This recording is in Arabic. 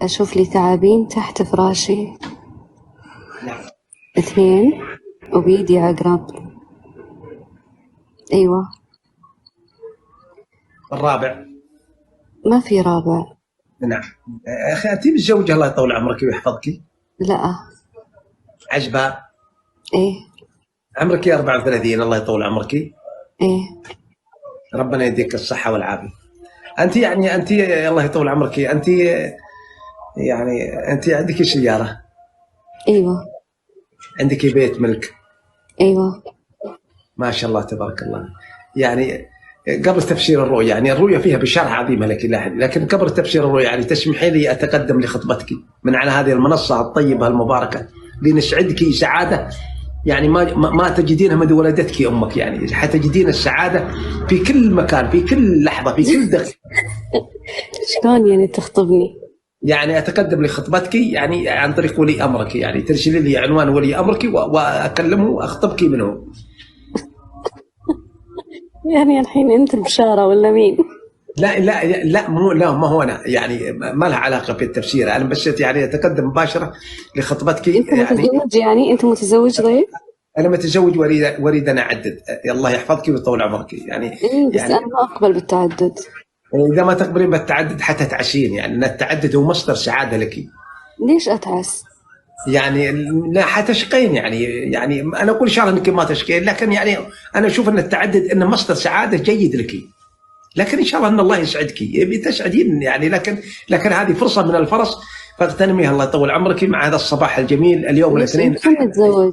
أشوف لي ثعابين تحت فراشي. نعم. 2 وبيدي عقرب. أيوة. الرابع. ما في رابع. نعم. يا أخي أنت متزوجة الله يطول عمرك ويحفظك؟ لا. عجبة؟ إيه. عمرك 34 الله يطول عمرك. إيه. ربنا يديك الصحة والعافية. أنت يعني أنت الله يطول عمرك، أنت يعني أنت عندك سيارة؟ أيوة. عندك بيت ملك؟ أيوة. ما شاء الله تبارك الله. يعني قبل تفسير الرؤيا، يعني الرؤيا فيها بشارة عظيمة لك، لكن قبل تفسير الرؤيا يعني تسمحي لي أتقدم لخطبتك من على هذه المنصة الطيبة المباركة لنسعدك سعادة يعني ما تجدينها منذ ولدتك أمك، يعني حتجدين السعادة في كل مكان، في كل لحظة، في كل دقيقة. شلون يعني تخطبني؟ يعني أتقدم لخطبتك يعني عن طريق ولي أمرك، يعني ترسلي لي عنوان ولي أمرك وأكلمه وأخطبك منه. يعني الحين أنت البشارة ولا مين؟ لا لا لا ما هو أنا، يعني ما لها علاقة في التفسير، أنا بس يعني أتقدم مباشرة لخطبتك. أنت متزوج يعني أنت متزوج طيب؟ أنا متزوج وأريد أن أعدد، الله يحفظك ويطول عمرك يعني. بس يعني أنا ما أقبل بالتعدد. إذا ما تقبلين بالتعدد حتى تعسين، يعني أن التعدد هو مصدر سعادة لك. ليش أتعس؟ يعني لا حتشقين، يعني أنا أقول إن شاء الله أنك ما تشقين، لكن يعني أنا أشوف أن التعدد أنه مصدر سعادة جيد لك، لكن إن شاء الله أن الله يسعدك بتسعدين يعني. لكن هذه فرصة من الفرص فاغتنميها الله يطول عمرك مع هذا الصباح الجميل اليوم الاثنين. ليش أنت متزوج؟